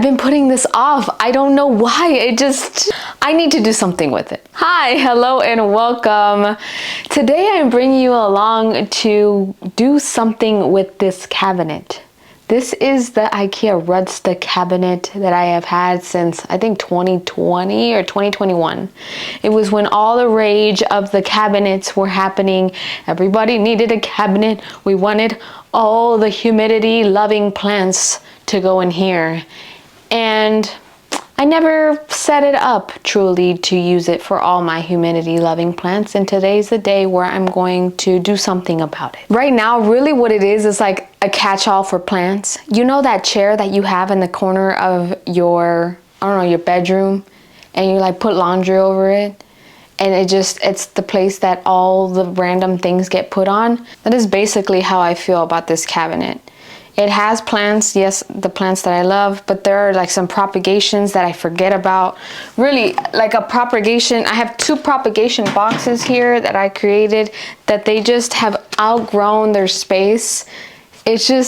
I've been putting this off. I don't know why. I need to do something with it. Hi, hello, and welcome. Today I'm bringing you along to do something with this cabinet. This is the IKEA rudtsa cabinet that I have had since I think 2020 or 2021. It was when all the rage of the cabinets were happening. Everybody needed a cabinet. We wanted all the humidity loving plants to go in here. And I never set it up truly to use it for all my humidity loving plants, and today's the day where I'm going to do something about it. Right now, really what it is like a catch-all for plants. You know that chair that you have in the corner of your, I don't know, your bedroom, and you like put laundry over it, and it's the place that all the random things get put on? That is basically how I feel about this cabinet. It has plants, yes, the plants that I love, but there are like some propagations that I forget about. Really, like a propagation, I have 2 propagation boxes here that I created that they just have outgrown their space. It's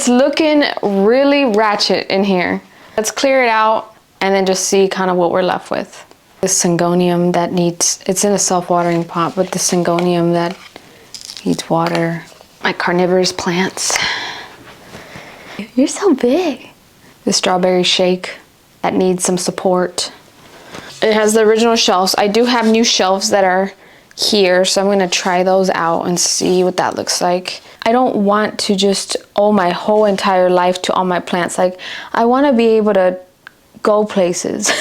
looking really ratchet in here. Let's clear it out and then just see kind of what we're left with. This syngonium that needs, it's in a self-watering pot, but the syngonium that needs water. My carnivorous plants. You're so big. The strawberry shake that needs some support. It has the original shelves. I do have new shelves that are here, so I'm gonna try those out and see what that looks like. I don't want to just owe my whole entire life to all my plants. Like, I wanna be able to go places.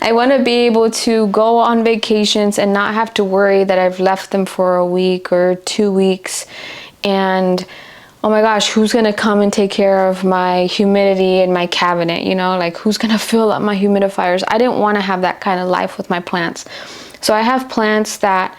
I wanna be able to go on vacations and not have to worry that I've left them for a week or 2 weeks. And oh my gosh, who's gonna come and take care of my humidity in my cabinet? You know, like who's gonna fill up my humidifiers? I didn't want to have that kind of life with my plants. So I have plants that,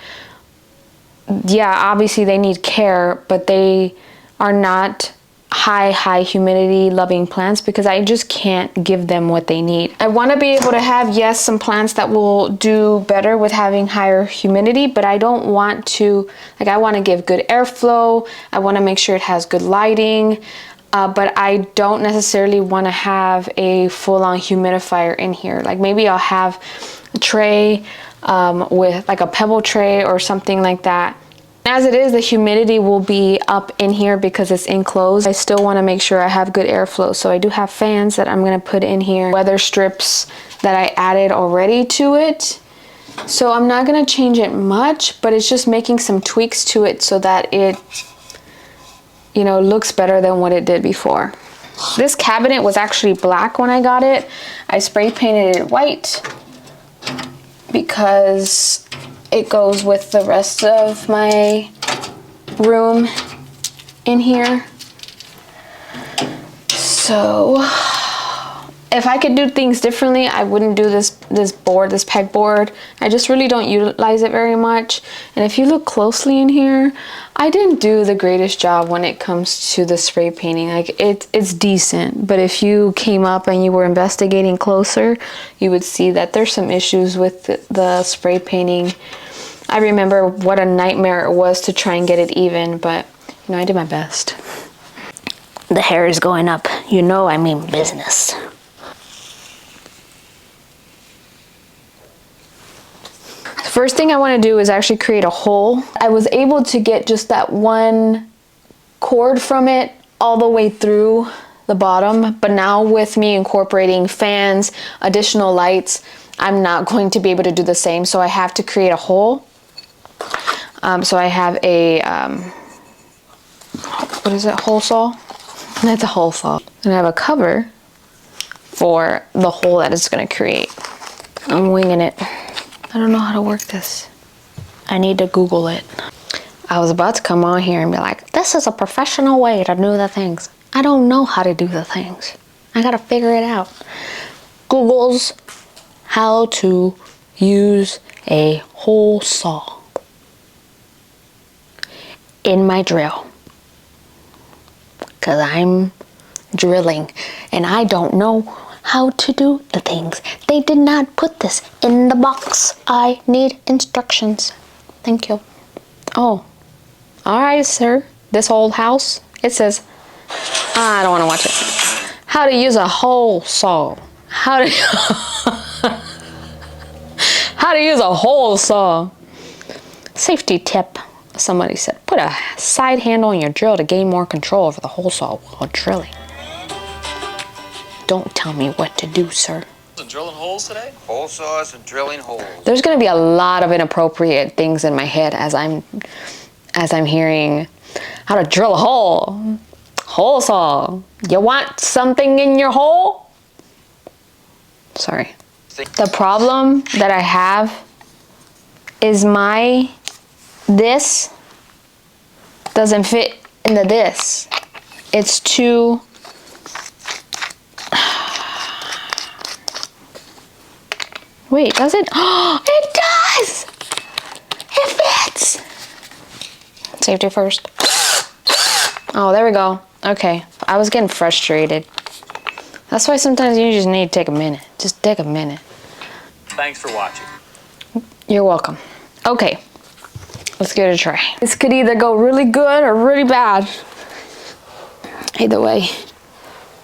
yeah, obviously they need care, but they are not high humidity loving plants because I just can't give them what they need. I want to be able to have, yes, some plants that will do better with having higher humidity, but I don't want to, like, I want to give good airflow. I want to make sure it has good lighting, but I don't necessarily want to have a full-on humidifier in here. Like maybe I'll have a tray with like a pebble tray or something like that. As it is, the humidity will be up in here because it's enclosed. I still want to make sure I have good airflow, so I do have fans that I'm going to put in here, weather strips that I added already to it. So I'm not going to change it much, but it's just making some tweaks to it so that it, you know, looks better than what it did before. This cabinet was actually black when I got it. I spray painted it white because it goes with the rest of my room in here. So if I could do things differently, I wouldn't do this pegboard. I just really don't utilize it very much. And if you look closely in here, I didn't do the greatest job when it comes to the spray painting. Like it's decent, but if you came up and you were investigating closer, you would see that there's some issues with the spray painting. I remember what a nightmare it was to try and get it even, but you know, I did my best. The hair is going up. You know I mean business. The first thing I want to do is actually create a hole. I was able to get just that one cord from it all the way through the bottom, but now with me incorporating fans, additional lights, I'm not going to be able to do the same, so I have to create a hole. So I have a, what is it, hole saw? That's a hole saw. And I have a cover for the hole that it's going to create. I'm winging it. I don't know how to work this. I need to Google it. I was about to come on here and be like, this is a professional way to do the things. I don't know how to do the things. I gotta figure it out. Google's how to use a hole saw in my drill. Because I'm drilling and I don't know how to do the things. They did not put this in the box. I need instructions. Thank you. Oh, all right, sir. This old house, it says, I don't want to watch it. how to use a hole saw. How to how to use a hole saw. Safety tip, somebody said, put a side handle on your drill to gain more control over the hole saw while drilling. Don't tell me what to do, sir. Drilling holes today? Hole saws and drilling holes. There's gonna be a lot of inappropriate things in my head as I'm hearing how to drill a hole. Hole saw. You want something in your hole? Sorry. The problem that I have is this doesn't fit into this. It's too... Wait, does it? Oh, it does! It fits! Safety first. Oh, there we go. Okay, I was getting frustrated. That's why sometimes you just need to take a minute. Just take a minute. Thanks for watching. You're welcome. Okay, let's give it a try. This could either go really good or really bad. Either way,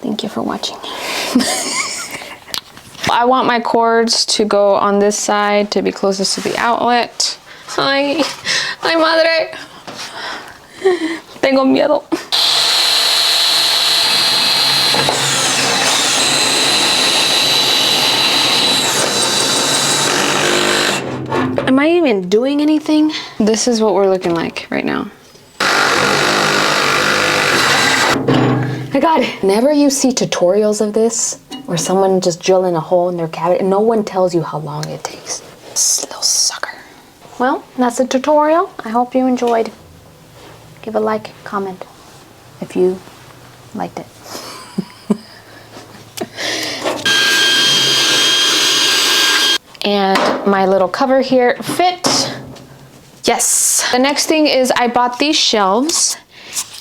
thank you for watching. I want my cords to go on this side to be closest to the outlet. Ay madre. Tengo miedo. Am I even doing anything? This is what we're looking like right now. I got it. Whenever you see tutorials of this, where someone just drilling a hole in their cabinet, and no one tells you how long it takes. This little sucker. Well, that's the tutorial. I hope you enjoyed. Give a like, comment if you liked it. And my little cover here fit. Yes. The next thing is I bought these shelves,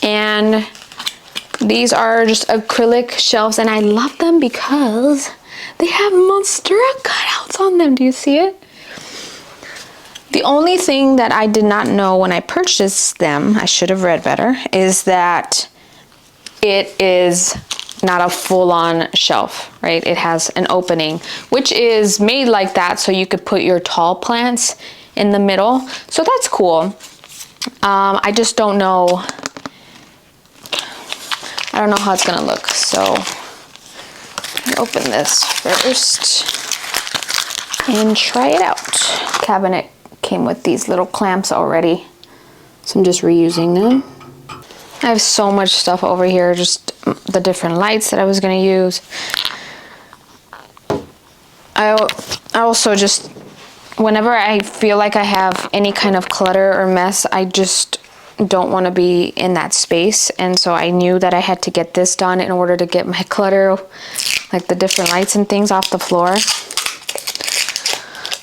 and these are just acrylic shelves, and I love them because they have Monstera cutouts on them. Do you see it? The only thing that I did not know when I purchased them, I should have read better, is that it is not a full-on shelf, right? It has an opening, which is made like that so you could put your tall plants in the middle. So that's cool. I just don't know. I don't know how it's gonna look. So let me open this first and try it out. Cabinet came with these little clamps already, so I'm just reusing them. I have so much stuff over here, just the different lights that I was gonna use. I also just, whenever I feel like I have any kind of clutter or mess, I just don't want to be in that space, and so I knew that I had to get this done in order to get my clutter, like the different lights and things, off the floor.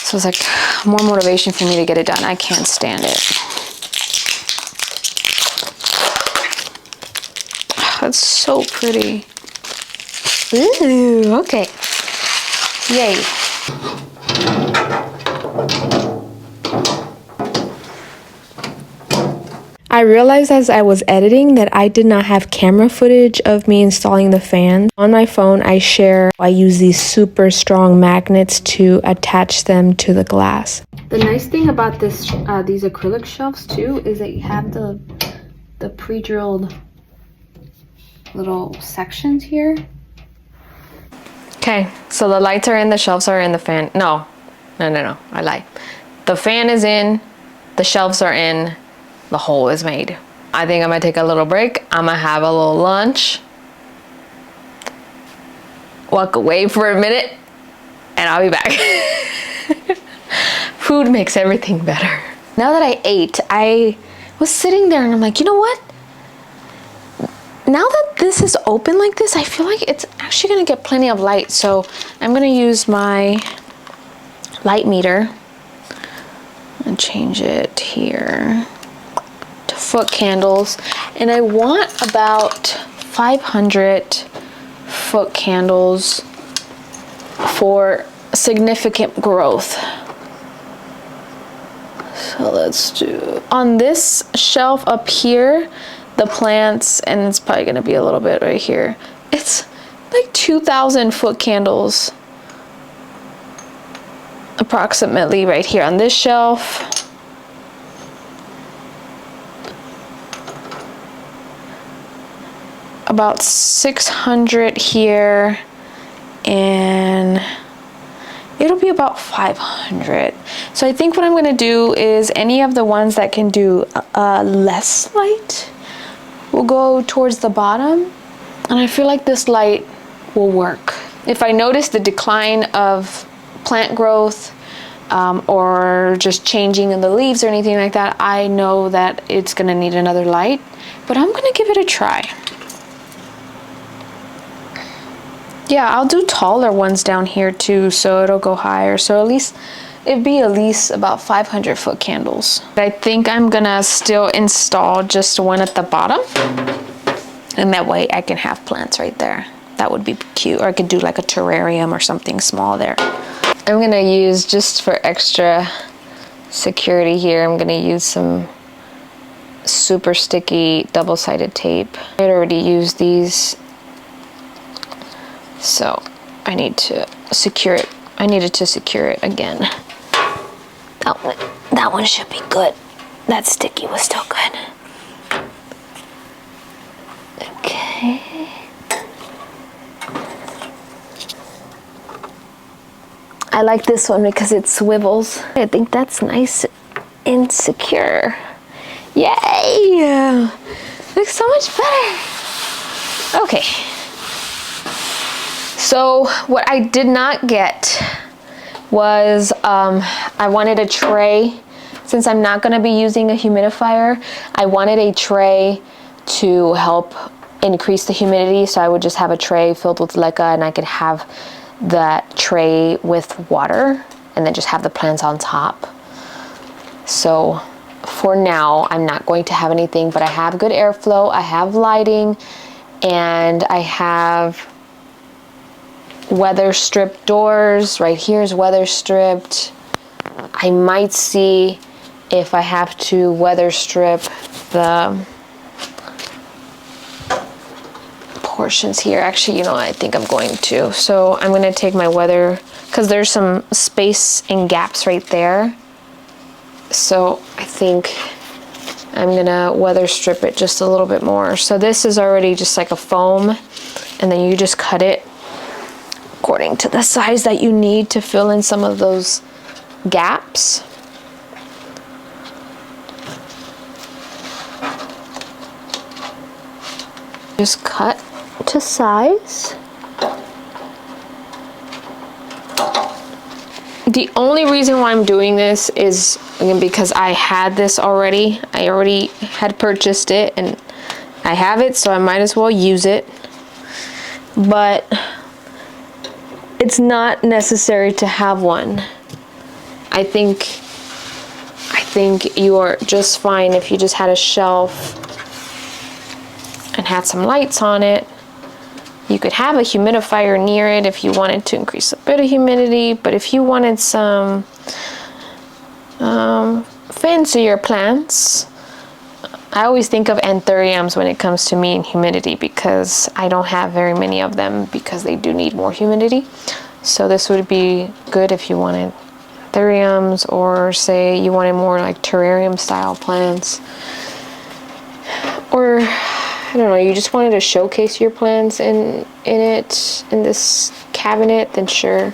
So it's like more motivation for me to get it done. I can't stand it. That's so pretty. Ooh, okay. Yay. I realized as I was editing that I did not have camera footage of me installing the fan. On my phone, I use these super strong magnets to attach them to the glass. The nice thing about this, these acrylic shelves too, is that you have the pre-drilled little sections here. Okay, so the lights are in, the shelves are in, the fan. No, I lied. The fan is in, the shelves are in, the hole is made. I think I'm gonna take a little break. I'm gonna have a little lunch, walk away for a minute, and I'll be back. Food makes everything better. Now that I ate, I was sitting there and I'm like, you know what? Now that this is open like this, I feel like it's actually gonna get plenty of light. So I'm gonna use my light meter and change it here to foot candles. And I want about 500 foot candles for significant growth. So let's do, on this shelf up here, the plants, and it's probably gonna be a little bit right here, it's like 2,000 foot candles approximately right here on this shelf. About 600 here, and it'll be about 500. So I think what I'm gonna do is any of the ones that can do less light will go towards the bottom, and I feel like this light will work. If I notice the decline of plant growth or just changing in the leaves or anything like that, I know that it's gonna need another light, but I'm gonna give it a try. Yeah, I'll do taller ones down here too, so it'll go higher. So at least, it'd be at least about 500 foot candles. I think I'm gonna still install just one at the bottom, and that way I can have plants right there. That would be cute. Or I could do like a terrarium or something small there. I'm gonna use, just for extra security here, I'm gonna use some super sticky double-sided tape. I already used these, so I need to secure it. I needed to secure it again. That one should be good. That sticky was still good. Okay. I like this one because it swivels. I think that's nice and secure. Yay! Looks so much better. Okay. So what I did not get was, I wanted a tray. Since I'm not gonna be using a humidifier, I wanted a tray to help increase the humidity. So I would just have a tray filled with leca, and I could have that tray with water and then just have the plants on top. So for now, I'm not going to have anything, but I have good airflow, I have lighting, and I have weather stripped doors. Right here is weather stripped. I might see if I have to weather strip the portions here. Actually, you know, I think I'm going to. So I'm going to take my weather, because there's some space and gaps right there. So I think I'm going to weather strip it just a little bit more. So this is already just like a foam, and then you just cut it according to the size that you need to fill in some of those gaps. Just cut to size. The only reason why I'm doing this is, again, because I had this already. I already had purchased it and I have it, so I might as well use it. But it's not necessary to have one. I think you are just fine if you just had a shelf and had some lights on it. You could have a humidifier near it if you wanted to increase a bit of humidity, but if you wanted some fancier plants, I always think of anthuriums when it comes to me and humidity, because I don't have very many of them because they do need more humidity. So this would be good if you wanted anthuriums, or say you wanted more like terrarium style plants, or I don't know, you just wanted to showcase your plants in this cabinet, then sure.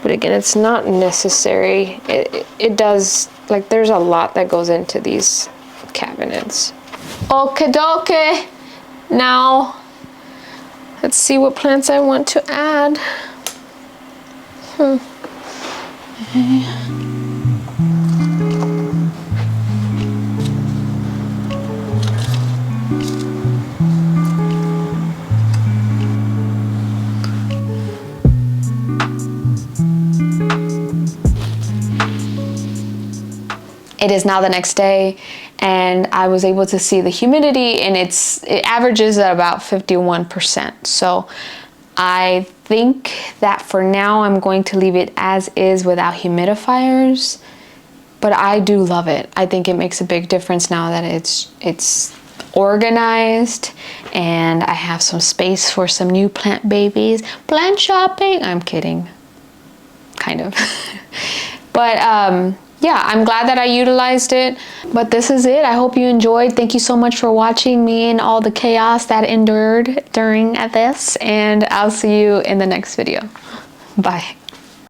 But again, it's not necessary. It does, like, there's a lot that goes into these cabinets. Okie dokie. Now, let's see what plants I want to add. It is now the next day, and I was able to see the humidity, and it averages at about 51%. So I think that for now I'm going to leave it as is without humidifiers, but I do love it. I think it makes a big difference now that it's organized, and I have some space for some new plant babies. Plant shopping? I'm kidding. Kind of. But yeah, I'm glad that I utilized it. But this is it. I hope you enjoyed. Thank you so much for watching me and all the chaos that endured during this. And I'll see you in the next video. Bye.